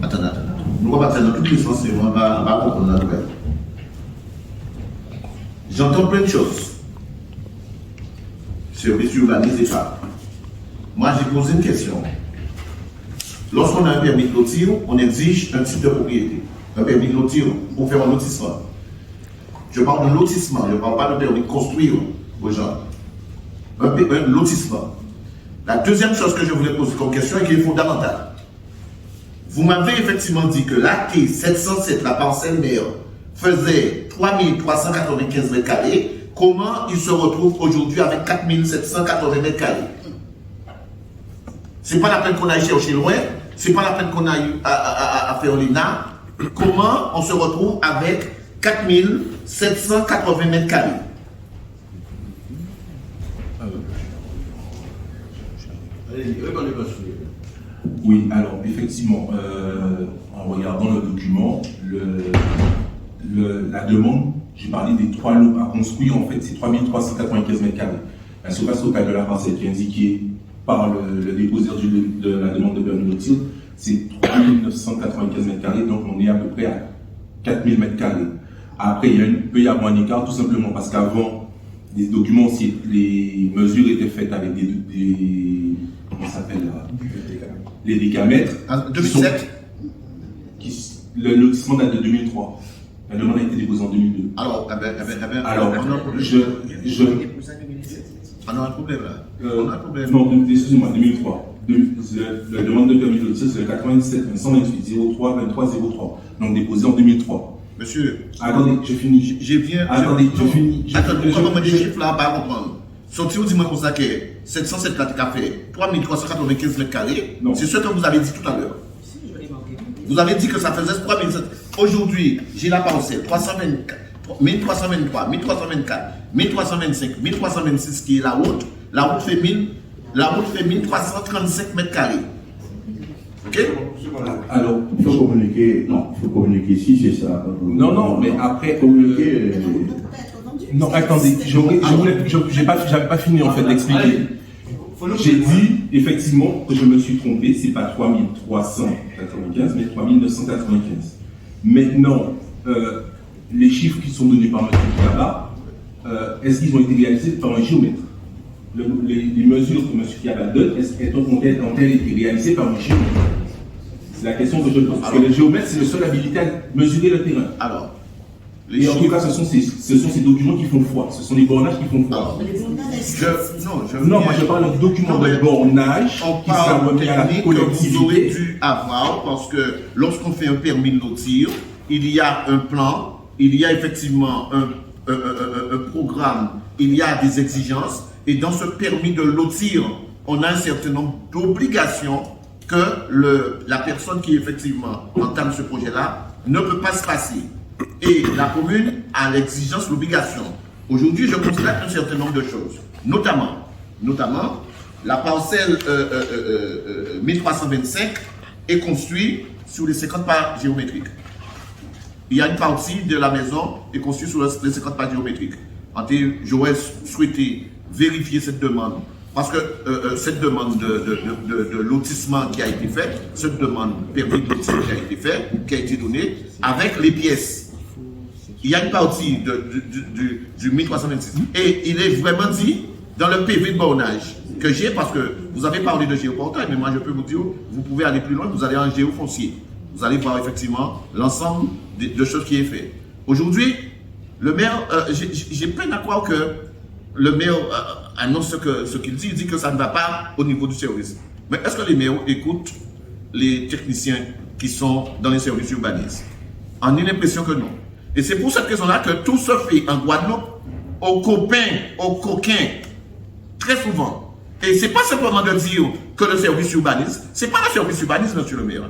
Attendez. Nous ne pouvons pas faire dans toutes les sens et on va comprendre la nouvelle. J'entends plein de choses. Service urbanisme et ça. Moi, j'ai posé une question. Lorsqu'on a un permis de lotir, on exige un type de propriété. Un permis de lotir pour faire un lotissement. Je parle de lotissement, je ne parle pas de permis de construire aux gens. Un lotissement. La deuxième chose que je voulais poser comme question et qui est fondamentale. Vous m'avez effectivement dit que la T 707, la parcelle mère, faisait 3395 mètres carrés. Comment il se retrouve aujourd'hui avec 4780 mètres carrés? C'est pas la peine qu'on aille chercher loin, c'est pas la peine qu'on aille à faire l'INA. Comment on se retrouve avec 4780 mètres carrés? Oui, alors effectivement, en regardant le document, la demande, j'ai parlé des 3 lots à construire, en fait c'est 3395 mètres carrés. La surface totale de la parcelle qui est indiquée par le dépositaire de la demande de permis de lotir, c'est 3995 mètres carrés, donc on est à peu près à 4000 mètres carrés. Après, il peut y avoir un écart tout simplement parce qu'avant, les documents, les mesures étaient faites avec des comment ça s'appelle là, les décamètres. 2007 le lotissement date de 2003. La demande a été déposée en 2002. Alors, on a un problème là. On a un problème. Non, excusez-moi, 2003. La demande de permis de lotir, c'est le 97 128 03 23 03. Donc déposé en 2003. Monsieur. Attendez, je finis. Attendez, je finis. Attendez, comment des chiffres là, pas comprendre. Sorti au dis-moi comme ça que 707 là, tu as fait 3395 mètres carrés. C'est ce que vous avez dit tout à l'heure. Vous avez dit que ça faisait 3700. Aujourd'hui, j'ai la parcelle 324, 1323, 1324, 1325, 1326 qui est la route. La route fait 1335 mètres carrés. Ok? Alors, il faut communiquer. Non, il faut communiquer si c'est ça. Non, mais après. Communiquer. Non, attendez, j'avais pas fini en fait d'expliquer. J'ai dit effectivement que je me suis trompé, c'est pas 3395 mais 3995. Maintenant, les chiffres qui sont donnés par M. Kiaba, est-ce qu'ils ont été réalisés par un géomètre? Les mesures que M. Kiaba donne, ont-elles été réalisées par un géomètre? C'est la question que je pose. Parce que le géomètre, c'est le seul habilité à mesurer le terrain. Alors, et en tout cas, ce sont ces documents qui font foi. Ce sont les bornages qui font foi. Non, moi je parle de documents de bornage qui sont remis à la collectivité. Vous aurez dû avoir, parce que lorsqu'on fait un permis de lotir, il y a un plan, il y a effectivement un programme, il y a des exigences, et dans ce permis de lotir, on a un certain nombre d'obligations que la personne qui effectivement entame ce projet-là ne peut pas se passer. Et la commune a l'exigence, l'obligation. Aujourd'hui, je constate un certain nombre de choses, notamment la parcelle 1325 est construite sur les 50 pas géométriques. Il y a une partie de la maison qui est construite sur les 50 pas géométriques. J'aurais souhaité vérifier cette demande, parce que cette demande de lotissement qui a été faite, cette demande permis de lotissement qui a été faite, qui a été donnée, avec les pièces. Il y a une partie du 1326. Et il est vraiment dit dans le PV de bornage que j'ai, parce que vous avez parlé de géoportail, mais moi je peux vous dire, vous pouvez aller plus loin, vous allez en géofoncier. Vous allez voir effectivement l'ensemble de choses qui est fait. Aujourd'hui, le maire, j'ai peine à croire que le maire annonce ce qu'il dit, il dit que ça ne va pas au niveau du service. Mais est-ce que les maires écoutent les techniciens qui sont dans les services urbanistes? On a l'impression que non. Et c'est pour cette raison-là que tout se fait en Guadeloupe, aux copains, aux coquins, très souvent. Et ce n'est pas simplement de dire que le service urbaniste, ce n'est pas le service urbaniste, monsieur le maire.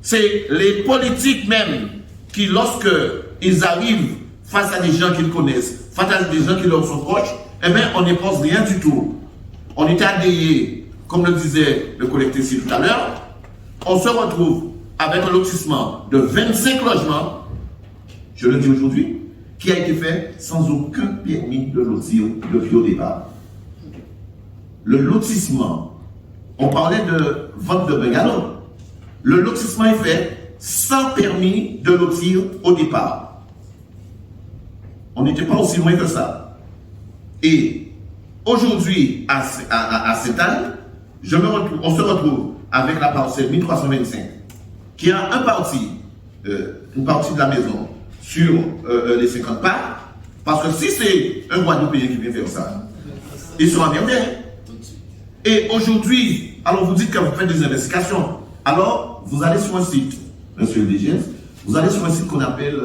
C'est les politiques même qui, lorsque ils arrivent face à des gens qu'ils connaissent, face à des gens qui leur sont proches, eh bien, on ne pense rien du tout. On est adhéré, comme le disait le collectif ici tout à l'heure, on se retrouve avec un lotissement de 25 logements, je le dis aujourd'hui, qui a été fait sans aucun permis de lotir depuis au départ. Le lotissement, on parlait de vente de bungalow. le lotissement est fait sans permis de lotir au départ. On n'était pas aussi loin que ça. Et aujourd'hui, à cette année, on se retrouve avec la parcelle 1325, qui a une partie de la maison sur les 50 parts, parce que si c'est un Guadeloupéen qui vient faire ça, ils seront emmerdés. Et aujourd'hui, alors vous dites que vous faites des investigations, alors vous allez sur un site, monsieur le DGS, vous allez sur un site qu'on appelle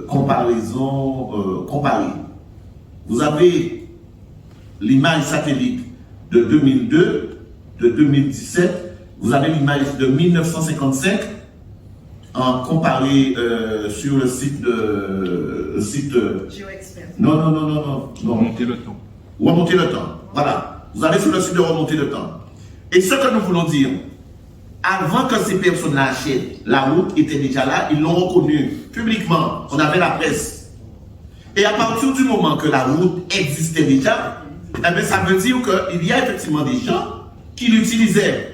comparaison comparée. Vous avez l'image satellite de 2002, de 2017, vous avez l'image de 1955 en comparé sur le site GeoExpert. Non. Remonter le temps. Remonter le temps. Voilà. Vous allez sur le site de remonter le temps. Et ce que nous voulons dire, avant que ces personnes-là achètent, la route était déjà là, ils l'ont reconnue publiquement. On avait la presse. Et à partir du moment que la route existait déjà, eh bien, ça veut dire qu'il y a effectivement des gens qui l'utilisaient.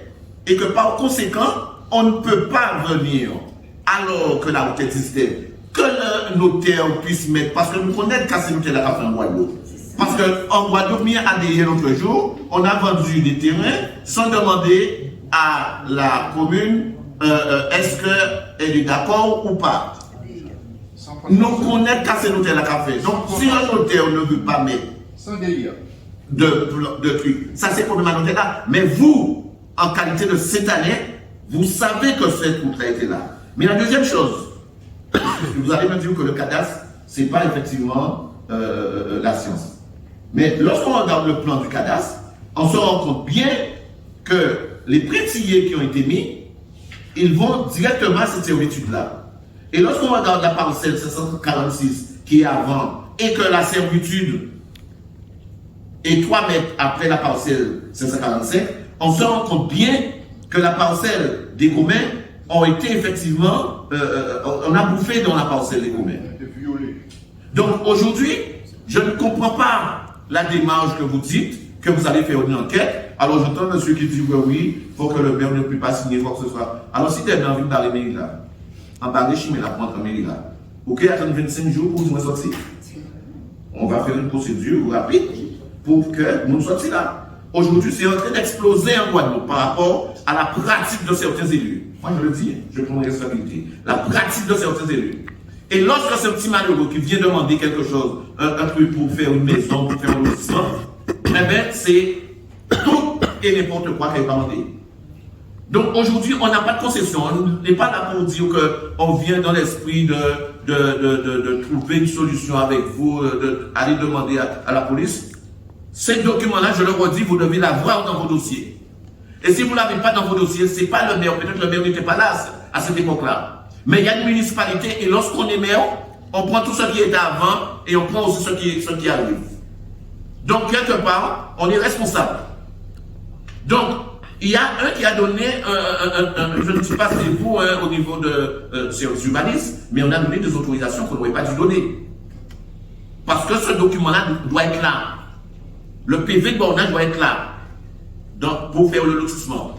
Et que par conséquent, on ne peut pas venir, alors que la route existait, que le notaire puisse mettre, parce que nous connaissons qu'à ces notaires-là en Guadeloupe. Parce qu'en Guadeloupe, il y a adhéré l'autre jour, on a vendu des terrains sans demander à la commune est-ce qu'elle est d'accord ou pas. Nous connaissons qu'à ces notaires-là qu'a fait. Donc, si un notaire ne veut pas mettre de trucs, ça c'est pour le notaire-là. Mais vous, en qualité de citoyen, vous savez que cette route-là était là. Mais la deuxième chose, vous allez me dire que le cadastre, ce n'est pas effectivement la science. Mais lorsqu'on regarde le plan du cadastre, on se rend compte bien que les prêtillés qui ont été mis, ils vont directement à cette servitude-là. Et lorsqu'on regarde la parcelle 746 qui est avant, et que la servitude est 3 mètres après la parcelle 745, on se rend compte bien que la parcelle des Gomins ont été effectivement, on a bouffé dans la parcelle des Gomins. Donc aujourd'hui, je ne comprends pas la démarche que vous dites, que vous allez faire une enquête. Alors j'entends monsieur qui dit oui, il faut que le maire ne puisse pas signer quoi que ce soit. Alors si tu es envie d'aller mairie là, en bas de Chimé, la prendre en mairie là, ok, attendre 25 jours pour nous sortir. On va faire une procédure rapide pour que nous sortions là. Aujourd'hui, c'est en train d'exploser en Guadeloupe par rapport à la pratique de certains élus. Moi, je le dis, je prends la responsabilité. La pratique de certains élus. Et lorsque ce petit malheureux qui vient demander quelque chose, un truc pour faire une maison, pour faire un lotissement, eh bien, c'est tout et n'importe quoi qu'elle va demander. Donc aujourd'hui, on n'a pas de concession. On n'est pas là pour dire qu'on vient dans l'esprit de trouver une solution avec vous, d'aller demander à la police. Ces documents-là, je le redis, vous devez l'avoir dans vos dossiers. Et si vous ne l'avez pas dans vos dossiers, ce n'est pas le maire. Peut-être le maire n'était pas là à cette époque-là. Mais il y a une municipalité et lorsqu'on est maire, on prend tout ce qui était avant et on prend aussi ce qui arrive. Donc, quelque part, on est responsable. Donc, il y a un qui a donné, je ne sais pas si c'est vous au niveau de service urbanisme, mais on a donné des autorisations qu'on n'aurait pas dû donner. Parce que ce document-là doit être là. Le PV de bornage doit être là. Donc, pour faire le lotissement.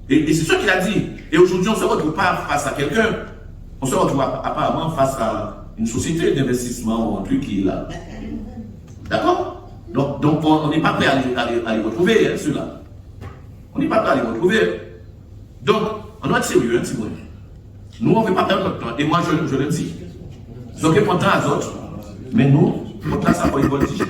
Et c'est ce qu'il a dit. Et aujourd'hui, on ne se retrouve pas face à quelqu'un. On se retrouve apparemment face à une société d'investissement ou un truc qui est là. D'accord? Donc on n'est pas prêt à les retrouver, hein, ceux-là. On n'est pas prêt à les retrouver. Donc, on doit être sérieux, hein, si vous voulez. Nous, on ne veut pas perdre notre temps. Et moi, je le dis. Donc, on prend temps à d'autres. Mais nous, on place à quoi ils voltigent.